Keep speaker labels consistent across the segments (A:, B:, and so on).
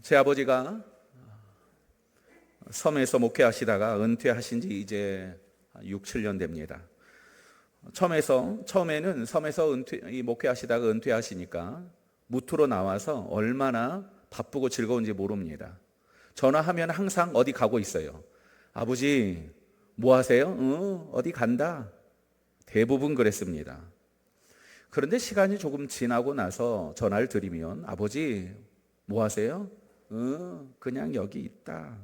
A: 제 아버지가 섬에서 목회하시다가 은퇴하신 지 이제 6, 7년 됩니다. 처음에는 섬에서 목회하시다가 은퇴하시니까 무트로 나와서 얼마나 바쁘고 즐거운지 모릅니다. 전화하면 항상 어디 가고 있어요. 아버지 뭐 하세요? 어디 간다. 대부분 그랬습니다. 그런데 시간이 조금 지나고 나서 전화를 드리면 아버지 뭐 하세요? 그냥 여기 있다.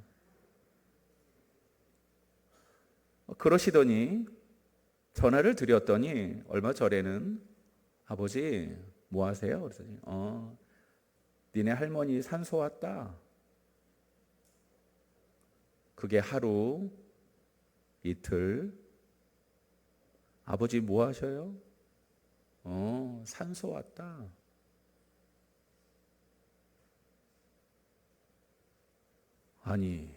A: 그러시더니 전화를 드렸더니 얼마 전에는 아버지 뭐 하세요? 그랬더니 니네 할머니 산소 왔다. 그게 하루, 이틀. 아버지 뭐 하셔요? 산소 왔다. 아니,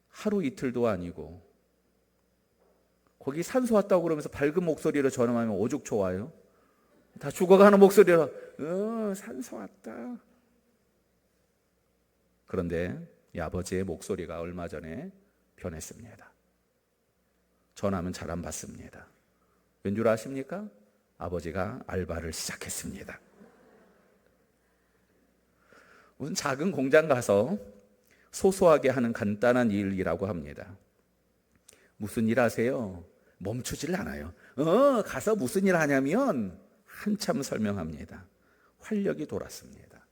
A: 하루 이틀도 아니고 거기 산소 왔다고 그러면서 밝은 목소리로 전화하면 오죽 좋아요? 다 죽어가는 목소리로 산소 왔다. 그런데 이 아버지의 목소리가 얼마 전에 변했습니다. 전화하면 잘 안 받습니다. 왠 줄 아십니까? 아버지가 알바를 시작했습니다. 무슨 작은 공장 가서 소소하게 하는 간단한 일이라고 합니다. 무슨 일 하세요? 멈추질 않아요. 가서 무슨 일 하냐면 한참 설명합니다. 활력이 돌았습니다.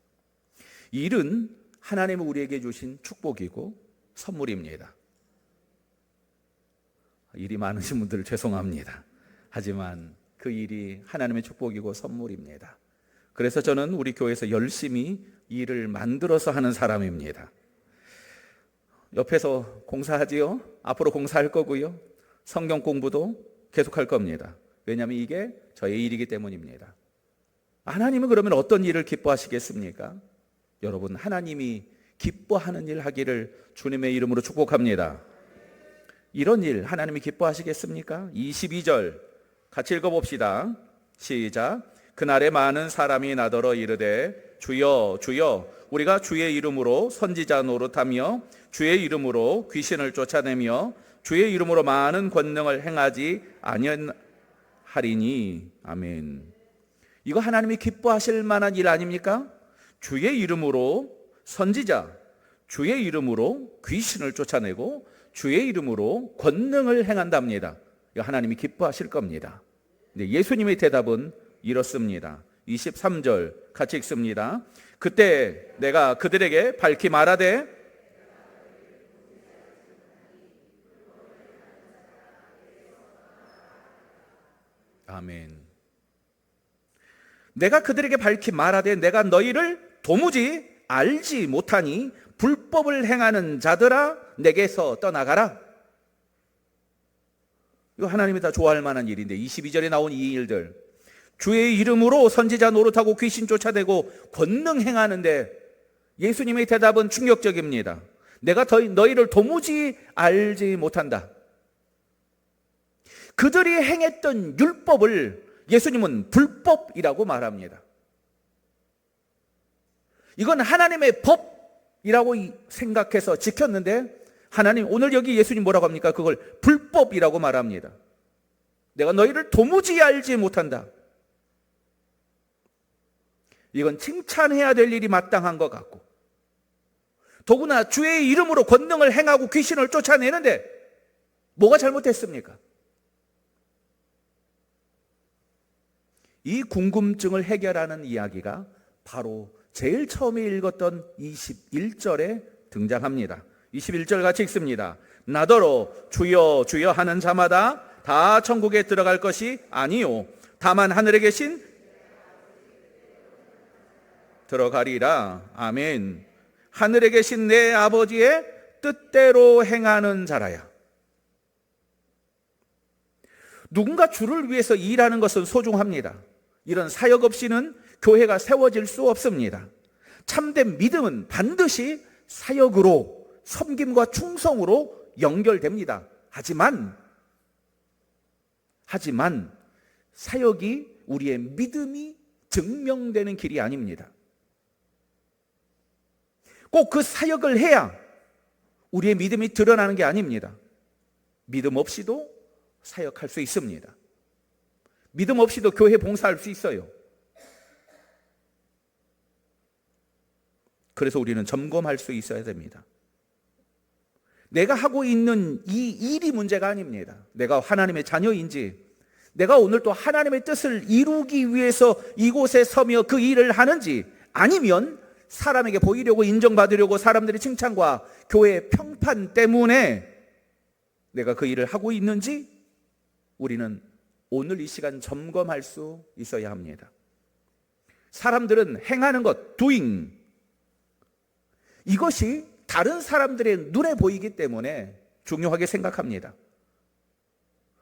A: 일은 하나님이 우리에게 주신 축복이고 선물입니다. 일이 많으신 분들 죄송합니다. 하지만 그 일이 하나님의 축복이고 선물입니다. 그래서 저는 우리 교회에서 열심히 일을 만들어서 하는 사람입니다. 옆에서 공사하지요? 앞으로 공사할 거고요. 성경 공부도 계속할 겁니다. 왜냐하면 이게 저의 일이기 때문입니다. 하나님은 그러면 어떤 일을 기뻐하시겠습니까? 여러분, 하나님이 기뻐하는 일 하기를 주님의 이름으로 축복합니다. 이런 일 하나님이 기뻐하시겠습니까? 22절 같이 읽어봅시다. 시작. 그날에 많은 사람이 나더러 이르되 주여 주여 우리가 주의 이름으로 선지자 노릇하며 주의 이름으로 귀신을 쫓아내며 주의 이름으로 많은 권능을 행하지 아니하리니. 아멘. 이거 하나님이 기뻐하실 만한 일 아닙니까? 주의 이름으로 선지자, 주의 이름으로 귀신을 쫓아내고 주의 이름으로 권능을 행한답니다. 이거 하나님이 기뻐하실 겁니다. 근데 예수님의 대답은 이렇습니다. 23절 같이 읽습니다. 그때 내가 그들에게 밝히 말하되 아멘. 내가 그들에게 밝히 말하되 내가 너희를 도무지 알지 못하니 불법을 행하는 자들아 내게서 떠나가라. 이거 하나님이 다 좋아할 만한 일인데 22절에 나온 이 일들, 주의 이름으로 선지자 노릇하고 귀신 쫓아내고 권능 행하는데 예수님의 대답은 충격적입니다. 내가 너희를 도무지 알지 못한다. 그들이 행했던 율법을 예수님은 불법이라고 말합니다. 이건 하나님의 법이라고 생각해서 지켰는데 하나님, 오늘 여기 예수님 뭐라고 합니까? 그걸 불법이라고 말합니다. 내가 너희를 도무지 알지 못한다. 이건 칭찬해야 될 일이 마땅한 것 같고, 더구나 주의 이름으로 권능을 행하고 귀신을 쫓아내는데 뭐가 잘못했습니까? 이 궁금증을 해결하는 이야기가 바로 제일 처음에 읽었던 21절에 등장합니다. 21절 같이 읽습니다. 나더러 주여 주여 하는 자마다 다 천국에 들어갈 것이 아니요 다만 하늘에 계신 들어가리라. 아멘. 하늘에 계신 내 아버지의 뜻대로 행하는 자라야. 누군가 주를 위해서 일하는 것은 소중합니다. 이런 사역 없이는 교회가 세워질 수 없습니다. 참된 믿음은 반드시 사역으로, 섬김과 충성으로 연결됩니다. 하지만 사역이 우리의 믿음이 증명되는 길이 아닙니다. 꼭 그 사역을 해야 우리의 믿음이 드러나는 게 아닙니다. 믿음 없이도 사역할 수 있습니다. 믿음 없이도 교회 봉사할 수 있어요. 그래서 우리는 점검할 수 있어야 됩니다. 내가 하고 있는 이 일이 문제가 아닙니다. 내가 하나님의 자녀인지, 내가 오늘 또 하나님의 뜻을 이루기 위해서 이곳에 서며 그 일을 하는지, 아니면 사람에게 보이려고 인정받으려고 사람들의 칭찬과 교회의 평판 때문에 내가 그 일을 하고 있는지 우리는 오늘 이 시간 점검할 수 있어야 합니다. 사람들은 행하는 것, doing, 이것이 다른 사람들의 눈에 보이기 때문에 중요하게 생각합니다.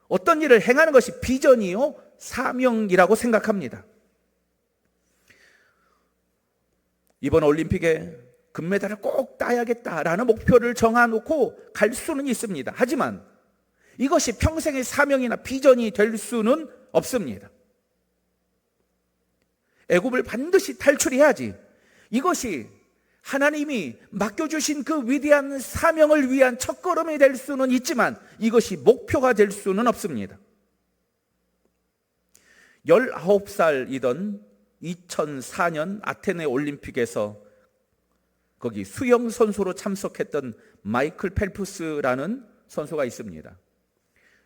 A: 어떤 일을 행하는 것이 비전이요, 사명이라고 생각합니다. 이번 올림픽에 금메달을 꼭 따야겠다라는 목표를 정해놓고 갈 수는 있습니다. 하지만 이것이 평생의 사명이나 비전이 될 수는 없습니다. 애굽을 반드시 탈출해야지, 이것이 하나님이 맡겨주신 그 위대한 사명을 위한 첫걸음이 될 수는 있지만 이것이 목표가 될 수는 없습니다. 19살이던 2004년 아테네 올림픽에서 거기 수영 선수로 참석했던 마이클 펠프스라는 선수가 있습니다.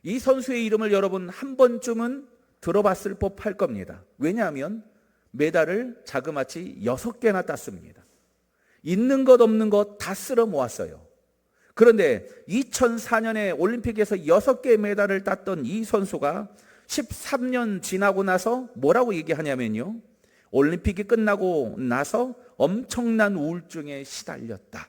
A: 이 선수의 이름을 여러분 한 번쯤은 들어봤을 법할 겁니다. 왜냐하면 메달을 자그마치 6개나 땄습니다. 있는 것 없는 것 다 쓸어 모았어요. 그런데 2004년에 올림픽에서 6개의 메달을 땄던 이 선수가 13년 지나고 나서 뭐라고 얘기하냐면요, 올림픽이 끝나고 나서 엄청난 우울증에 시달렸다.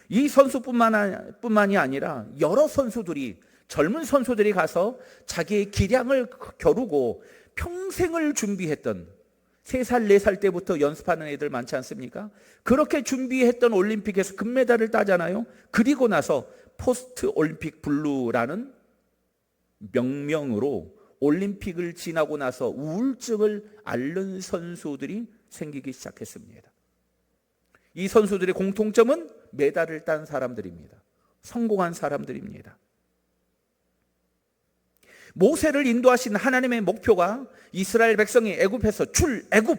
A: 이 선수뿐만이 아니라 여러 선수들이, 젊은 선수들이 가서 자기의 기량을 겨루고 평생을 준비했던, 3살, 4살 때부터 연습하는 애들 많지 않습니까? 그렇게 준비했던 올림픽에서 금메달을 따잖아요. 그리고 나서 포스트 올림픽 블루라는 명명으로 올림픽을 지나고 나서 우울증을 앓는 선수들이 생기기 시작했습니다. 이 선수들의 공통점은 메달을 딴 사람들입니다. 성공한 사람들입니다. 모세를 인도하신 하나님의 목표가 이스라엘 백성이 애굽에서 출애굽,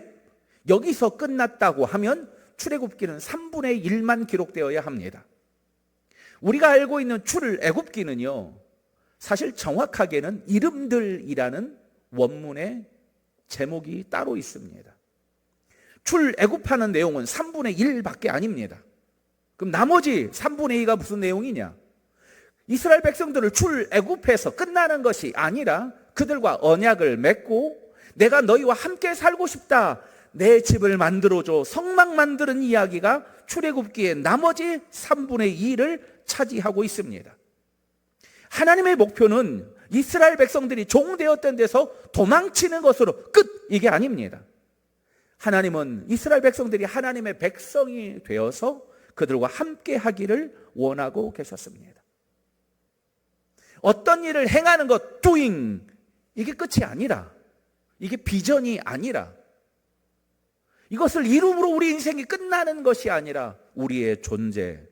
A: 여기서 끝났다고 하면 출애굽기는 3분의 1만 기록되어야 합니다. 우리가 알고 있는 출애굽기는요, 사실 정확하게는 이름들이라는 원문의 제목이 따로 있습니다. 출애굽하는 내용은 3분의 1밖에 아닙니다. 그럼 나머지 3분의 2가 무슨 내용이냐? 이스라엘 백성들을 출애굽해서 끝나는 것이 아니라 그들과 언약을 맺고 내가 너희와 함께 살고 싶다, 내 집을 만들어줘, 성막 만드는 이야기가 출애굽기의 나머지 3분의 2를 차지하고 있습니다. 하나님의 목표는 이스라엘 백성들이 종되었던 데서 도망치는 것으로 끝, 이게 아닙니다. 하나님은 이스라엘 백성들이 하나님의 백성이 되어서 그들과 함께 하기를 원하고 계셨습니다. 어떤 일을 행하는 것, doing, 이게 끝이 아니라, 이게 비전이 아니라, 이것을 이름으로 우리 인생이 끝나는 것이 아니라 우리의 존재,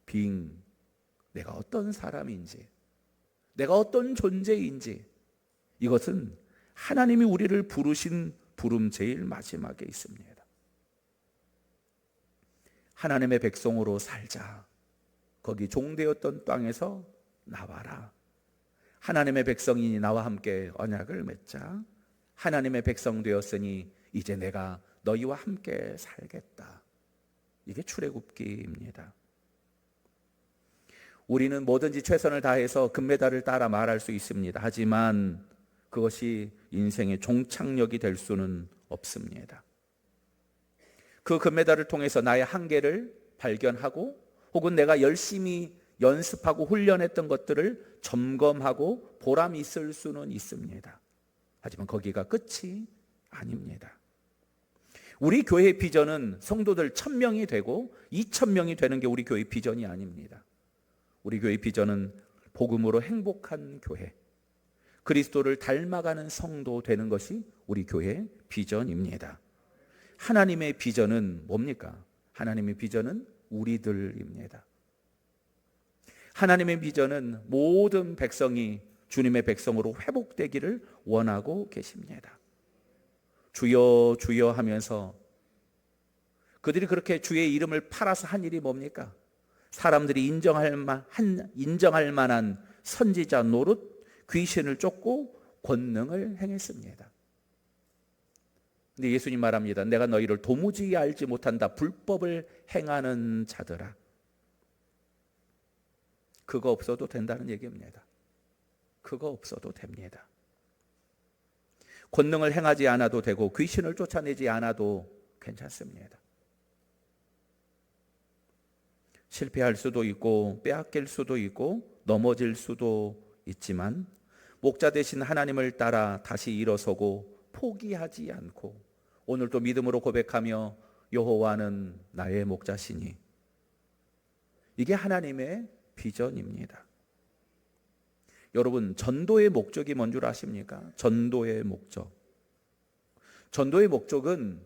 A: being, 내가 어떤 사람인지, 내가 어떤 존재인지, 이것은 하나님이 우리를 부르신 부름 제일 마지막에 있습니다. 하나님의 백성으로 살자. 거기 종되었던 땅에서 나와라. 하나님의 백성이니 나와 함께 언약을 맺자. 하나님의 백성 되었으니 이제 내가 너희와 함께 살겠다. 이게 출애굽기입니다. 우리는 뭐든지 최선을 다해서 금메달을 따라 말할 수 있습니다. 하지만 그것이 인생의 종착역이 될 수는 없습니다. 그 금메달을 통해서 나의 한계를 발견하고 혹은 내가 열심히 연습하고 훈련했던 것들을 점검하고 보람이 있을 수는 있습니다. 하지만 거기가 끝이 아닙니다. 우리 교회의 비전은 성도들 1000명이 되고 2000명이 되는 게 우리 교회의 비전이 아닙니다. 우리 교회의 비전은 복음으로 행복한 교회, 그리스도를 닮아가는 성도 되는 것이 우리 교회의 비전입니다. 하나님의 비전은 뭡니까? 하나님의 비전은 우리들입니다. 하나님의 비전은 모든 백성이 주님의 백성으로 회복되기를 원하고 계십니다. 주여 주여 하면서 그들이 그렇게 주의 이름을 팔아서 한 일이 뭡니까? 사람들이 인정할 만한 선지자 노릇, 귀신을 쫓고 권능을 행했습니다. 근데 예수님 말합니다. 내가 너희를 도무지 알지 못한다. 불법을 행하는 자들아. 그거 없어도 된다는 얘기입니다. 그거 없어도 됩니다. 권능을 행하지 않아도 되고 귀신을 쫓아내지 않아도 괜찮습니다. 실패할 수도 있고 빼앗길 수도 있고 넘어질 수도 있지만 목자 되신 하나님을 따라 다시 일어서고 포기하지 않고 오늘도 믿음으로 고백하며 여호와는 나의 목자시니, 이게 하나님의 비전입니다. 여러분, 전도의 목적이 뭔 줄 아십니까? 전도의 목적. 전도의 목적은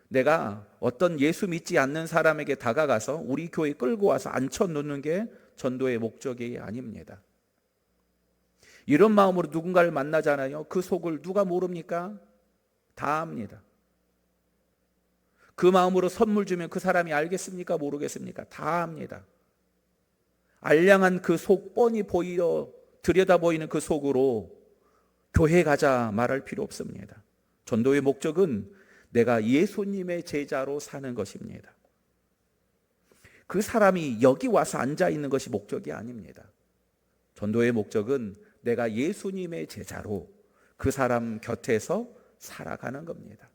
A: 내가 어떤 예수 믿지 않는 사람에게 다가가서 우리 교회에 끌고 와서 앉혀놓는 게 전도의 목적이 아닙니다. 이런 마음으로 누군가를 만나잖아요. 그 속을 누가 모릅니까? 다 압니다. 그 마음으로 선물 주면 그 사람이 알겠습니까? 모르겠습니까? 다 압니다. 알량한 그 속 뻔히 들여다 보이는 그 속으로 교회 가자 말할 필요 없습니다. 전도의 목적은 내가 예수님의 제자로 사는 것입니다. 그 사람이 여기 와서 앉아 있는 것이 목적이 아닙니다. 전도의 목적은 내가 예수님의 제자로 그 사람 곁에서 살아가는 겁니다.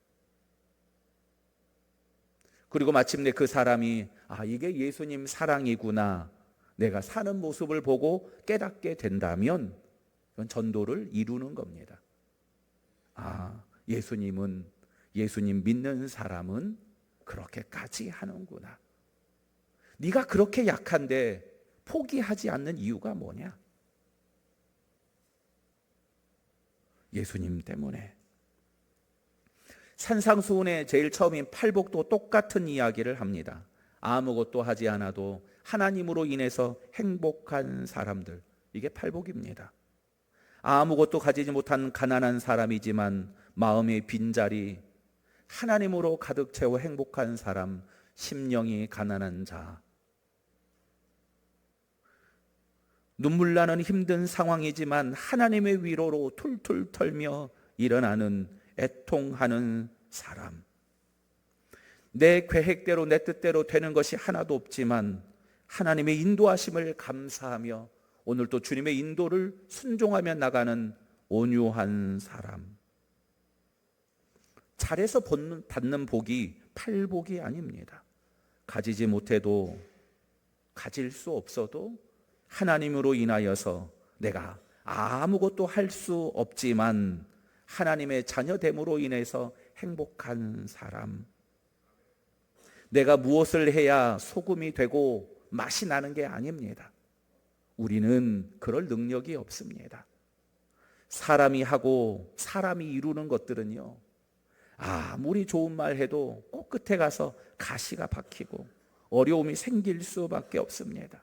A: 그리고 마침내 그 사람이 이게 예수님 사랑이구나, 내가 사는 모습을 보고 깨닫게 된다면 이건 전도를 이루는 겁니다. 예수님 믿는 사람은 그렇게까지 하는구나. 네가 그렇게 약한데 포기하지 않는 이유가 뭐냐? 예수님 때문에. 산상수훈의 제일 처음인 팔복도 똑같은 이야기를 합니다. 아무것도 하지 않아도 하나님으로 인해서 행복한 사람들, 이게 팔복입니다. 아무것도 가지지 못한 가난한 사람이지만 마음의 빈자리, 하나님으로 가득 채워 행복한 사람, 심령이 가난한 자. 눈물 나는 힘든 상황이지만 하나님의 위로로 툴툴 털며 일어나는 애통하는 사람. 내 계획대로 내 뜻대로 되는 것이 하나도 없지만 하나님의 인도하심을 감사하며 오늘도 주님의 인도를 순종하며 나가는 온유한 사람. 잘해서 받는 복이 팔복이 아닙니다. 가지지 못해도, 가질 수 없어도 하나님으로 인하여서 내가 아무것도 할 수 없지만 하나님의 자녀됨으로 인해서 행복한 사람. 내가 무엇을 해야 소금이 되고 맛이 나는 게 아닙니다. 우리는 그럴 능력이 없습니다. 사람이 하고 사람이 이루는 것들은요, 아무리 좋은 말 해도 꼭 끝에 가서 가시가 박히고 어려움이 생길 수밖에 없습니다.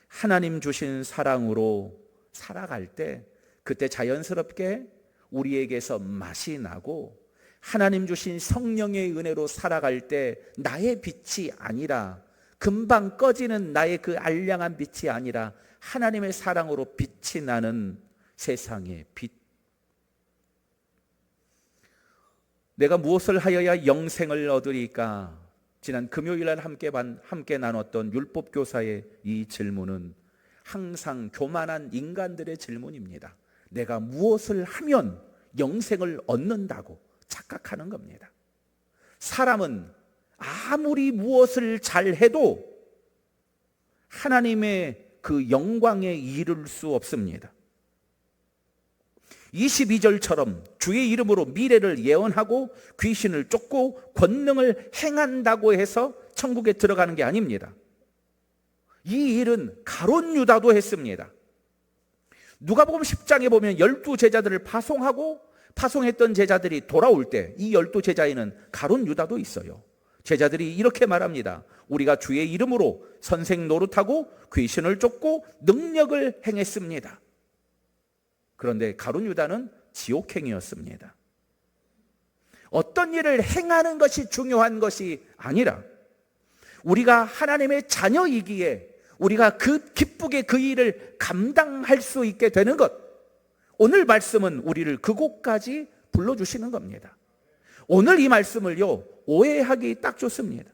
A: 하나님 주신 사랑으로 살아갈 때 그때 자연스럽게 우리에게서 맛이 나고, 하나님 주신 성령의 은혜로 살아갈 때 나의 빛이 아니라, 금방 꺼지는 나의 그 알량한 빛이 아니라 하나님의 사랑으로 빛이 나는 세상의 빛. 내가 무엇을 하여야 영생을 얻으리까? 지난 금요일날 함께 나눴던 율법교사의 이 질문은 항상 교만한 인간들의 질문입니다. 내가 무엇을 하면 영생을 얻는다고 착각하는 겁니다. 사람은 아무리 무엇을 잘해도 하나님의 그 영광에 이를 수 없습니다. 22절처럼 주의 이름으로 미래를 예언하고 귀신을 쫓고 권능을 행한다고 해서 천국에 들어가는 게 아닙니다. 이 일은 가룟 유다도 했습니다. 누가복음 10장에 보면 12 제자들을 파송하고 파송했던 제자들이 돌아올 때 이 12제자에는 가룟 유다도 있어요. 제자들이 이렇게 말합니다. 우리가 주의 이름으로 선생 노릇하고 귀신을 쫓고 능력을 행했습니다. 그런데 가룟 유다는 지옥행이었습니다. 어떤 일을 행하는 것이 중요한 것이 아니라 우리가 하나님의 자녀이기에 우리가 기쁘게 그 일을 감당할 수 있게 되는 것, 오늘 말씀은 우리를 그곳까지 불러주시는 겁니다. 오늘 이 말씀을요, 오해하기 딱 좋습니다.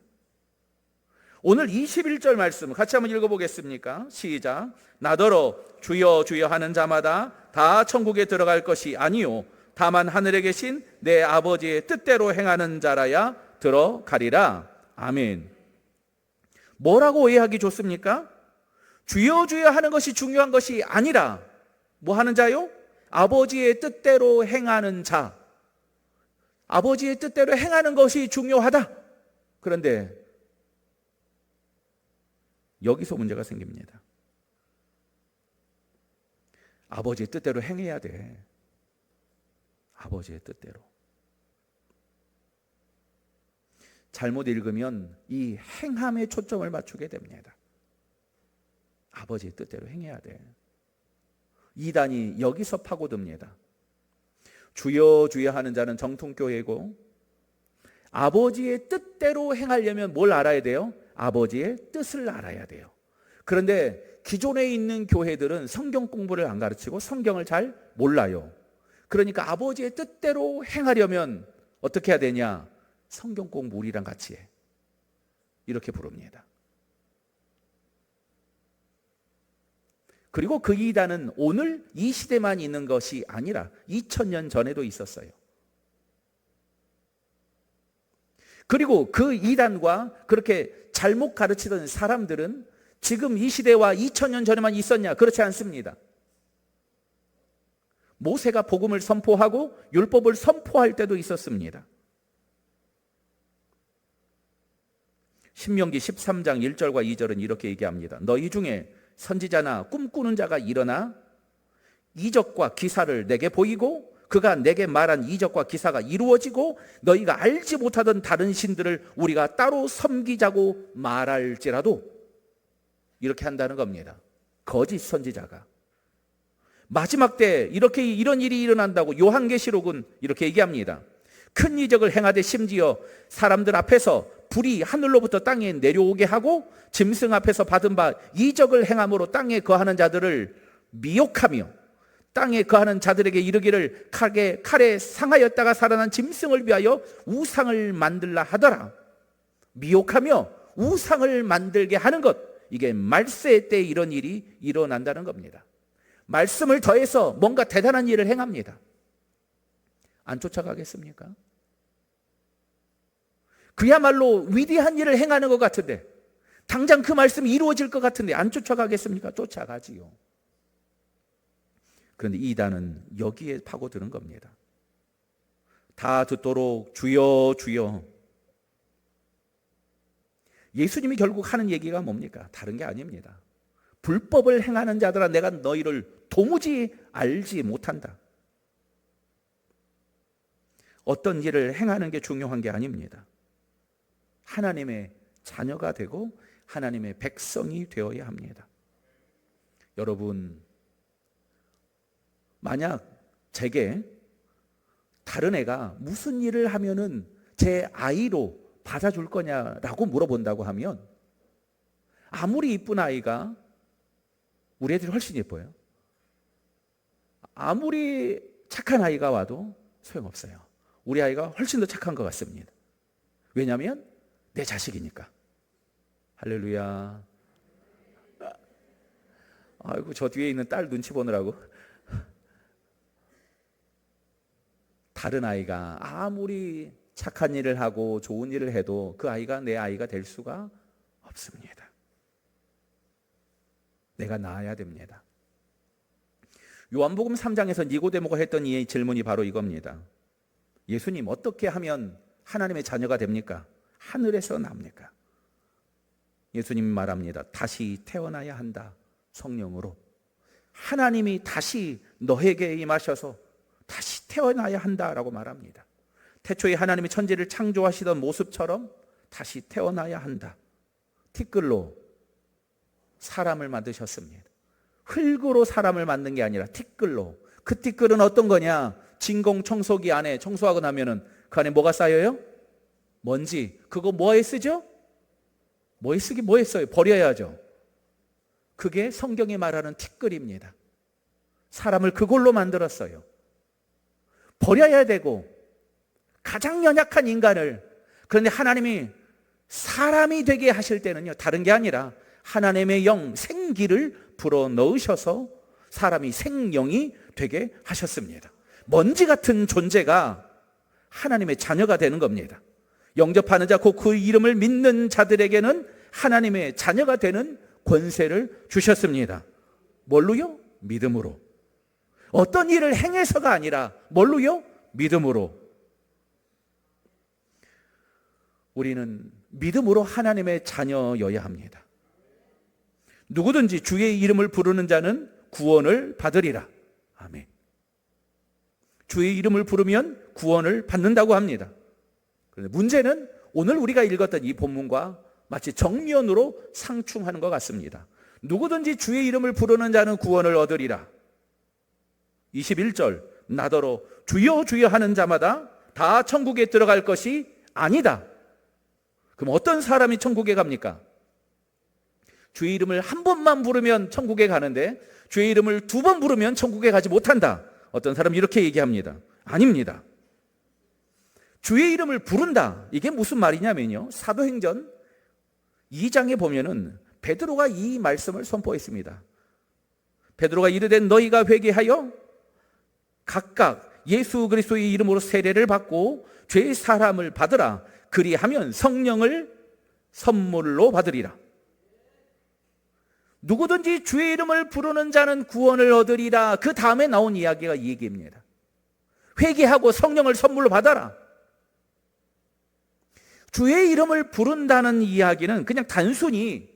A: 오늘 21절 말씀 같이 한번 읽어보겠습니까? 시작. 나더러 주여 주여 하는 자마다 다 천국에 들어갈 것이 아니요 다만 하늘에 계신 내 아버지의 뜻대로 행하는 자라야 들어가리라. 아멘. 뭐라고 오해하기 좋습니까? 주여 주여 하는 것이 중요한 것이 아니라 뭐 하는 자요? 아버지의 뜻대로 행하는 자. 아버지의 뜻대로 행하는 것이 중요하다. 그런데 여기서 문제가 생깁니다. 아버지의 뜻대로 행해야 돼. 아버지의 뜻대로. 잘못 읽으면 이 행함에 초점을 맞추게 됩니다. 아버지의 뜻대로 행해야 돼. 이단이 여기서 파고듭니다. 주여 주여 하는 자는 정통교회고 아버지의 뜻대로 행하려면 뭘 알아야 돼요? 아버지의 뜻을 알아야 돼요. 그런데 기존에 있는 교회들은 성경 공부를 안 가르치고 성경을 잘 몰라요. 그러니까 아버지의 뜻대로 행하려면 어떻게 해야 되냐? 성경 공부 우리랑 같이 해. 이렇게 부릅니다. 그리고 그 이단은 오늘 이 시대만 있는 것이 아니라 2000년 전에도 있었어요. 그리고 그 이단과 그렇게 잘못 가르치던 사람들은 지금 이 시대와 2000년 전에만 있었냐? 그렇지 않습니다. 모세가 복음을 선포하고 율법을 선포할 때도 있었습니다. 신명기 13장 1절과 2절은 이렇게 얘기합니다. 너희 중에 선지자나 꿈꾸는 자가 일어나 이적과 기사를 내게 보이고 그가 내게 말한 이적과 기사가 이루어지고 너희가 알지 못하던 다른 신들을 우리가 따로 섬기자고 말할지라도, 이렇게 한다는 겁니다. 거짓 선지자가 마지막 때 이런 일이 일어난다고 요한계시록은 이렇게 얘기합니다. 큰 이적을 행하되 심지어 사람들 앞에서 불이 하늘로부터 땅에 내려오게 하고 짐승 앞에서 받은 바 이적을 행함으로 땅에 거하는 자들을 미혹하며 땅에 거하는 자들에게 이르기를 칼에 상하였다가 살아난 짐승을 위하여 우상을 만들라 하더라. 미혹하며 우상을 만들게 하는 것, 이게 말세 때 이런 일이 일어난다는 겁니다. 말씀을 더해서 뭔가 대단한 일을 행합니다. 안 쫓아가겠습니까? 그야말로 위대한 일을 행하는 것 같은데, 당장 그 말씀이 이루어질 것 같은데 안 쫓아가겠습니까? 쫓아가지요. 그런데 이단은 여기에 파고드는 겁니다. 다 듣도록 주여 주여. 예수님이 결국 하는 얘기가 뭡니까? 다른 게 아닙니다. 불법을 행하는 자들아, 내가 너희를 도무지 알지 못한다. 어떤 일을 행하는 게 중요한 게 아닙니다. 하나님의 자녀가 되고 하나님의 백성이 되어야 합니다. 여러분, 만약 제게 다른 애가 무슨 일을 하면은 제 아이로 받아줄 거냐라고 물어본다고 하면, 아무리 이쁜 아이가, 우리 애들이 훨씬 예뻐요. 아무리 착한 아이가 와도 소용없어요. 우리 아이가 훨씬 더 착한 것 같습니다. 왜냐하면 내 자식이니까. 할렐루야. 아이고, 저 뒤에 있는 딸 눈치 보느라고. 다른 아이가 아무리 착한 일을 하고 좋은 일을 해도 그 아이가 내 아이가 될 수가 없습니다. 내가 낳아야 됩니다. 요한복음 3장에서 니고데모가 했던 이 질문이 바로 이겁니다. 예수님, 어떻게 하면 하나님의 자녀가 됩니까? 하늘에서 납니까? 예수님이 말합니다. 다시 태어나야 한다. 성령으로. 하나님이 다시 너에게 임하셔서 다시 태어나야 한다라고 말합니다. 태초에 하나님이 천지를 창조하시던 모습처럼 다시 태어나야 한다. 티끌로 사람을 만드셨습니다. 흙으로 사람을 만든 게 아니라 티끌로. 그 티끌은 어떤 거냐? 진공청소기 안에 청소하고 나면은 그 안에 뭐가 쌓여요? 먼지. 그거 뭐에 쓰죠? 뭐에 써요? 버려야죠. 그게 성경이 말하는 티끌입니다. 사람을 그걸로 만들었어요. 버려야 되고 가장 연약한 인간을, 그런데 하나님이 사람이 되게 하실 때는요, 다른 게 아니라 하나님의 영, 생기를 불어넣으셔서 사람이 생명이 되게 하셨습니다. 먼지 같은 존재가 하나님의 자녀가 되는 겁니다. 영접하는 자, 곧 그 이름을 믿는 자들에게는 하나님의 자녀가 되는 권세를 주셨습니다. 뭘로요? 믿음으로. 어떤 일을 행해서가 아니라 뭘로요? 믿음으로. 우리는 믿음으로 하나님의 자녀여야 합니다. 누구든지 주의 이름을 부르는 자는 구원을 받으리라. 아멘. 주의 이름을 부르면 구원을 받는다고 합니다. 그런데 문제는 오늘 우리가 읽었던 이 본문과 마치 정면으로 상충하는 것 같습니다. 누구든지 주의 이름을 부르는 자는 구원을 얻으리라. 21절, 나더러 주여 주여 하는 자마다 다 천국에 들어갈 것이 아니다. 그럼 어떤 사람이 천국에 갑니까? 주의 이름을 한 번만 부르면 천국에 가는데 주의 이름을 두 번 부르면 천국에 가지 못한다. 어떤 사람이 이렇게 얘기합니다. 아닙니다. 주의 이름을 부른다. 이게 무슨 말이냐면요, 사도행전 2장에 보면은 베드로가 이 말씀을 선포했습니다. 베드로가 이르되 너희가 회개하여 각각 예수 그리스도의 이름으로 세례를 받고 죄 사함을 받으라. 그리하면 성령을 선물로 받으리라. 누구든지 주의 이름을 부르는 자는 구원을 얻으리라. 그 다음에 나온 이야기가 이 얘기입니다. 회개하고 성령을 선물로 받아라. 주의 이름을 부른다는 이야기는 그냥 단순히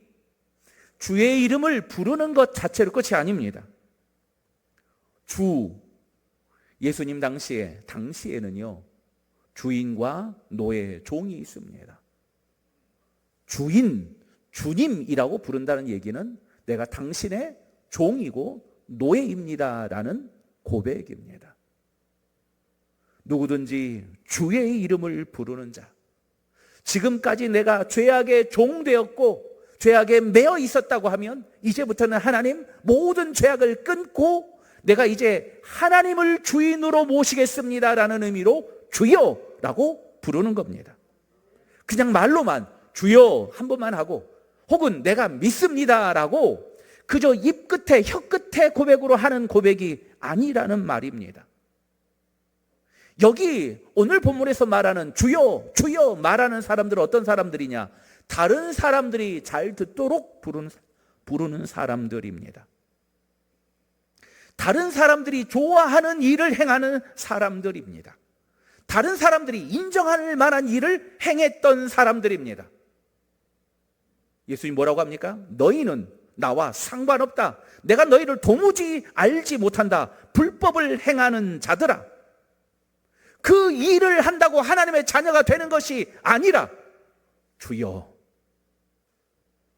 A: 주의 이름을 부르는 것 자체로 끝이 아닙니다. 예수님 당시에는요, 주인과 노예, 종이 있습니다. 주님이라고 부른다는 얘기는 내가 당신의 종이고 노예입니다라는 고백입니다. 누구든지 주의 이름을 부르는 자, 지금까지 내가 죄악의 종되었고 죄악에 매여 있었다고 하면 이제부터는 하나님 모든 죄악을 끊고 내가 이제 하나님을 주인으로 모시겠습니다라는 의미로 주여라고 부르는 겁니다. 그냥 말로만 주여 한 번만 하고, 혹은 내가 믿습니다라고 그저 입 끝에 혀 끝에 고백으로 하는 고백이 아니라는 말입니다. 여기 오늘 본문에서 말하는 주여 주여 말하는 사람들은 어떤 사람들이냐? 다른 사람들이 잘 듣도록 부르는 사람들입니다. 다른 사람들이 좋아하는 일을 행하는 사람들입니다. 다른 사람들이 인정할 만한 일을 행했던 사람들입니다. 예수님 뭐라고 합니까? 너희는 나와 상관없다. 내가 너희를 도무지 알지 못한다. 불법을 행하는 자들아. 그 일을 한다고 하나님의 자녀가 되는 것이 아니라 주여,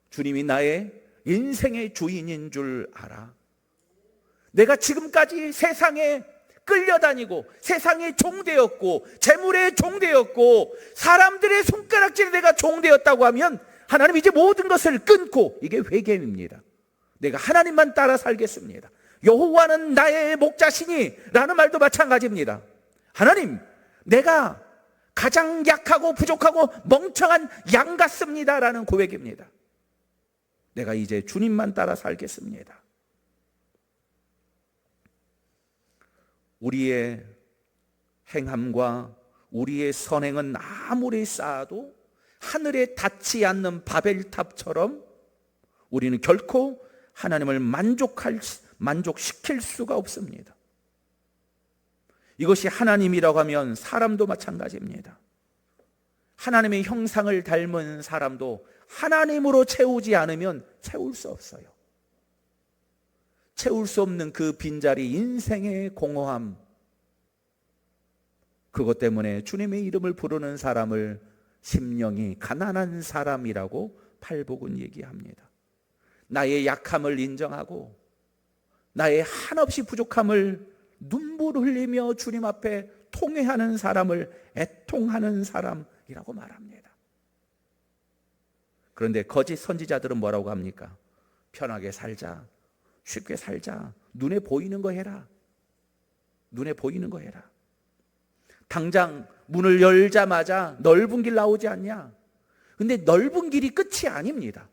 A: 주님이 나의 인생의 주인인 줄 알아. 내가 지금까지 세상에 끌려다니고 세상의 종되었고 재물의 종되었고 사람들의 손가락질에 내가 종되었다고 하면 하나님 이제 모든 것을 끊고, 이게 회개입니다. 내가 하나님만 따라 살겠습니다. 여호와는 나의 목자시니 라는 말도 마찬가지입니다. 하나님, 내가 가장 약하고 부족하고 멍청한 양 같습니다 라는 고백입니다. 내가 이제 주님만 따라 살겠습니다. 우리의 행함과 우리의 선행은 아무리 쌓아도 하늘에 닿지 않는 바벨탑처럼 우리는 결코 하나님을 만족시킬 수가 없습니다. 이것이 하나님이라고 하면 사람도 마찬가지입니다. 하나님의 형상을 닮은 사람도 하나님으로 채우지 않으면 채울 수 없어요. 채울 수 없는 그 빈자리, 인생의 공허함, 그것 때문에 주님의 이름을 부르는 사람을 심령이 가난한 사람이라고 팔복은 얘기합니다. 나의 약함을 인정하고 나의 한없이 부족함을 눈물 흘리며 주님 앞에 통회하는 사람을 애통하는 사람이라고 말합니다. 그런데 거짓 선지자들은 뭐라고 합니까? 편하게 살자, 쉽게 살자, 눈에 보이는 거 해라, 눈에 보이는 거 해라. 당장 문을 열자마자 넓은 길 나오지 않냐? 근데 넓은 길이 끝이 아닙니다.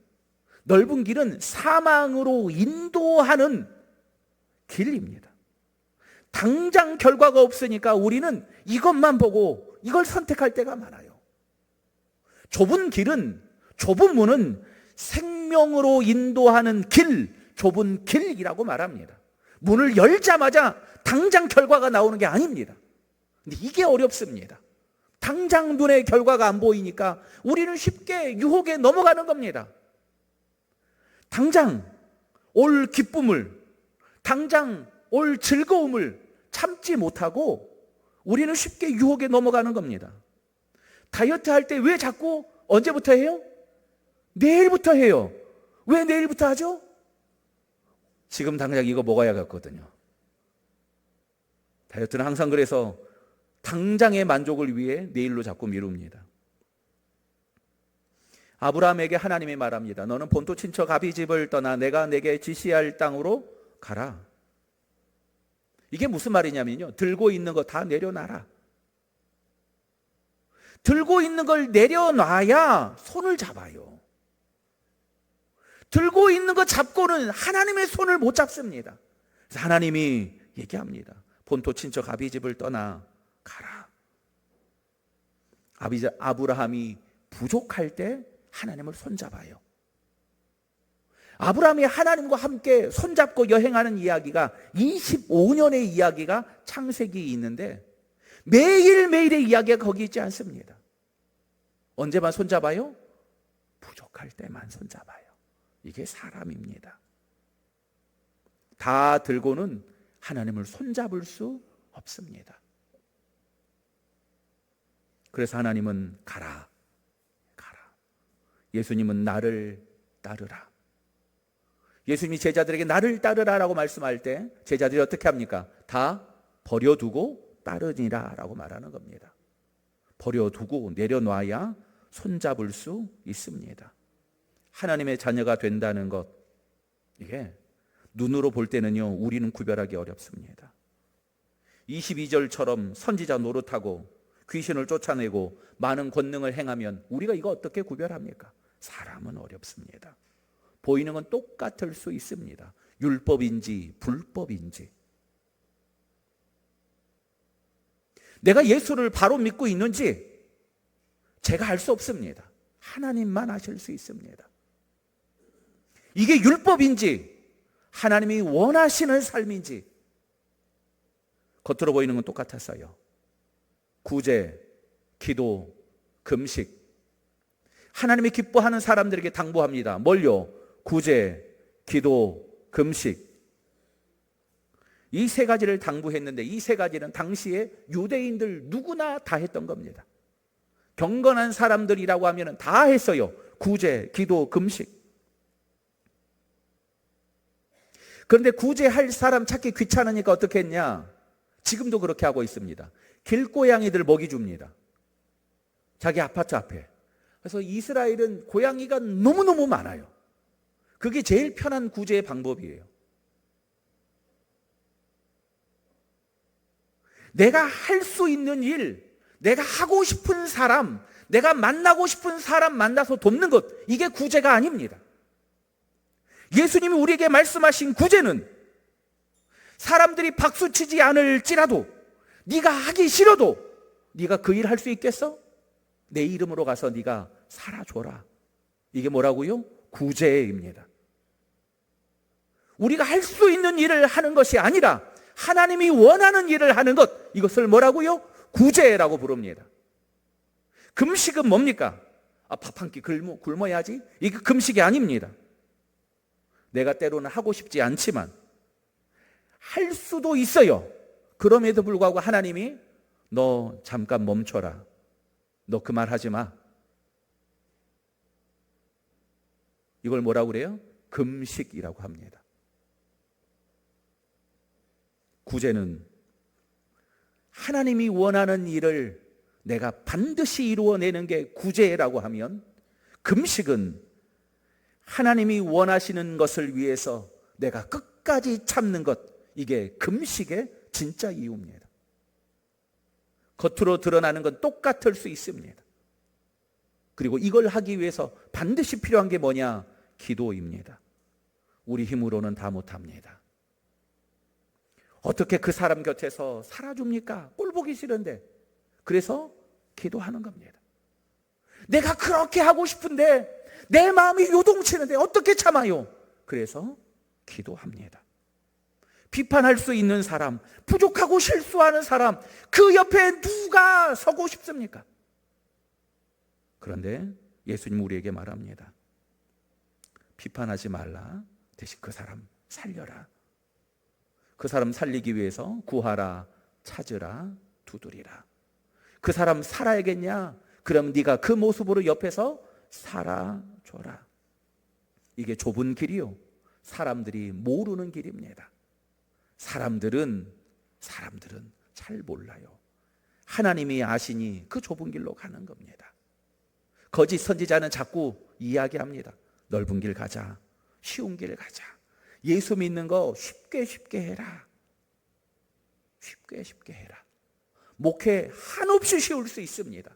A: 넓은 길은 사망으로 인도하는 길입니다. 당장 결과가 없으니까 우리는 이것만 보고 이걸 선택할 때가 많아요. 좁은 길은, 좁은 문은 생명으로 인도하는 길, 좁은 길이라고 말합니다. 문을 열자마자 당장 결과가 나오는 게 아닙니다. 근데 이게 어렵습니다. 당장 눈에 결과가 안 보이니까 우리는 쉽게 유혹에 넘어가는 겁니다. 당장 올 기쁨을, 당장 올 즐거움을 참지 못하고 우리는 쉽게 유혹에 넘어가는 겁니다. 다이어트 할 때 왜 자꾸 언제부터 해요? 내일부터 해요. 왜 내일부터 하죠? 지금 당장 이거 먹어야겠거든요. 다이어트는 항상 그래서 당장의 만족을 위해 내일로 자꾸 미룹니다. 아브라함에게 하나님이 말합니다. 너는 본토 친척 아비 집을 떠나 내가 내게 지시할 땅으로 가라. 이게 무슨 말이냐면요, 들고 있는 거 다 내려놔라. 들고 있는 걸 내려놔야 손을 잡아요. 들고 있는 거 잡고는 하나님의 손을 못 잡습니다. 그래서 하나님이 얘기합니다. 본토 친척 아비 집을 떠나 가라. 아브라함이 부족할 때 하나님을 손잡아요. 아브라함이 하나님과 함께 손잡고 여행하는 이야기가 25년의 이야기가 창세기에 있는데 매일매일의 이야기가 거기 있지 않습니다. 언제만 손잡아요? 부족할 때만 손잡아요. 이게 사람입니다. 다 들고는 하나님을 손잡을 수 없습니다. 그래서 하나님은 가라, 가라. 예수님은 나를 따르라. 예수님이 제자들에게 나를 따르라라고 말씀할 때 제자들이 어떻게 합니까? 다 버려두고 따르니라 라고 말하는 겁니다. 버려두고 내려놔야 손잡을 수 있습니다. 하나님의 자녀가 된다는 것, 이게 눈으로 볼 때는요, 우리는 구별하기 어렵습니다. 22절처럼 선지자 노릇하고 귀신을 쫓아내고 많은 권능을 행하면 우리가 이거 어떻게 구별합니까? 사람은 어렵습니다. 보이는 건 똑같을 수 있습니다. 율법인지 불법인지. 내가 예수를 바로 믿고 있는지 제가 알 수 없습니다. 하나님만 아실 수 있습니다. 이게 율법인지 하나님이 원하시는 삶인지 겉으로 보이는 건 똑같았어요. 구제, 기도, 금식. 하나님이 기뻐하는 사람들에게 당부합니다. 뭘요? 구제, 기도, 금식. 이 세 가지를 당부했는데 이 세 가지는 당시에 유대인들 누구나 다 했던 겁니다. 경건한 사람들이라고 하면 다 했어요. 구제, 기도, 금식. 그런데 구제할 사람 찾기 귀찮으니까 어떻게 했냐? 지금도 그렇게 하고 있습니다. 길고양이들 먹이 줍니다. 자기 아파트 앞에. 그래서 이스라엘은 고양이가 너무너무 많아요. 그게 제일 편한 구제의 방법이에요. 내가 할 수 있는 일, 내가 하고 싶은 사람, 내가 만나고 싶은 사람 만나서 돕는 것, 이게 구제가 아닙니다. 예수님이 우리에게 말씀하신 구제는 사람들이 박수치지 않을지라도 네가 하기 싫어도 네가 그 일 할 수 있겠어? 내 이름으로 가서 네가 살아줘라. 이게 뭐라고요? 구제입니다. 우리가 할 수 있는 일을 하는 것이 아니라 하나님이 원하는 일을 하는 것, 이것을 뭐라고요? 구제라고 부릅니다. 금식은 뭡니까? 밥 한 끼 굶어야지? 이게 금식이 아닙니다. 내가 때로는 하고 싶지 않지만 할 수도 있어요. 그럼에도 불구하고 하나님이 너 잠깐 멈춰라. 너 그 말 하지 마. 이걸 뭐라고 그래요? 금식이라고 합니다. 구제는 하나님이 원하는 일을 내가 반드시 이루어내는 게 구제라고 하면, 금식은 하나님이 원하시는 것을 위해서 내가 끝까지 참는 것, 이게 금식의 진짜 이유입니다. 겉으로 드러나는 건 똑같을 수 있습니다. 그리고 이걸 하기 위해서 반드시 필요한 게 뭐냐? 기도입니다. 우리 힘으로는 다 못합니다. 어떻게 그 사람 곁에서 살아줍니까? 꼴 보기 싫은데. 그래서 기도하는 겁니다. 내가 그렇게 하고 싶은데 내 마음이 요동치는데 어떻게 참아요? 그래서 기도합니다. 비판할 수 있는 사람, 부족하고 실수하는 사람, 그 옆에 누가 서고 싶습니까? 그런데 예수님 우리에게 말합니다. 비판하지 말라. 대신 그 사람 살려라. 그 사람 살리기 위해서 구하라, 찾으라, 두드리라. 그 사람 살아야겠냐? 그럼 네가 그 모습으로 옆에서 살아줘라. 이게 좁은 길이요, 사람들이 모르는 길입니다. 사람들은 잘 몰라요. 하나님이 아시니 그 좁은 길로 가는 겁니다. 거짓 선지자는 자꾸 이야기합니다. 넓은 길 가자, 쉬운 길 가자, 예수 믿는 거 쉽게 해라. 쉽게 해라. 목회 한없이 쉬울 수 있습니다.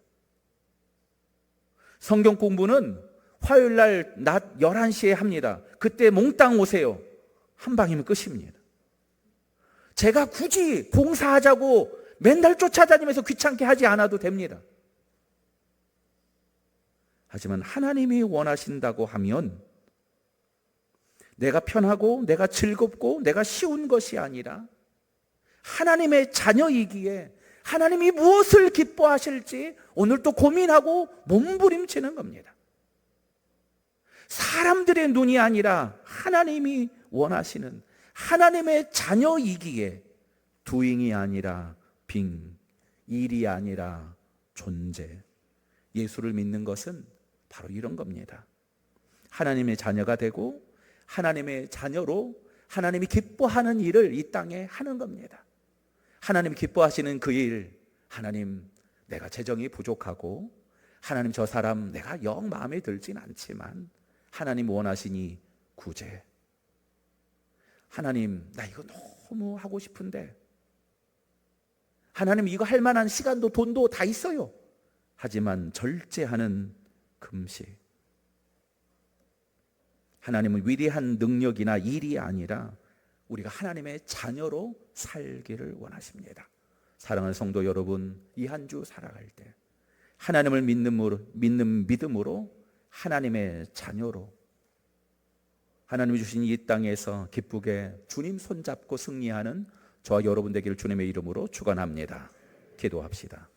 A: 성경 공부는 화요일 날 낮 11시에 합니다. 그때 몽땅 오세요. 한 방이면 끝입니다. 제가 굳이 봉사하자고 맨날 쫓아다니면서 귀찮게 하지 않아도 됩니다. 하지만 하나님이 원하신다고 하면 내가 편하고 내가 즐겁고 내가 쉬운 것이 아니라 하나님의 자녀이기에 하나님이 무엇을 기뻐하실지 오늘 또 고민하고 몸부림치는 겁니다. 사람들의 눈이 아니라 하나님이 원하시는 하나님의 자녀이기에 doing이 아니라 being, 일이 아니라 존재. 예수를 믿는 것은 바로 이런 겁니다. 하나님의 자녀가 되고 하나님의 자녀로 하나님이 기뻐하는 일을 이 땅에 하는 겁니다. 하나님이 기뻐하시는 그 일, 하나님 내가 재정이 부족하고 하나님 저 사람 내가 영 마음에 들진 않지만 하나님 원하시니 구제. 하나님 나 이거 너무 하고 싶은데 하나님 이거 할 만한 시간도 돈도 다 있어요. 하지만 절제하는 금식. 하나님은 위대한 능력이나 일이 아니라 우리가 하나님의 자녀로 살기를 원하십니다. 사랑하는 성도 여러분, 이 한 주 살아갈 때 하나님을 믿는 믿음으로 하나님의 자녀로 하나님이 주신 이 땅에서 기쁘게 주님 손잡고 승리하는 저와 여러분 되기를 주님의 이름으로 축원합니다. 기도합시다.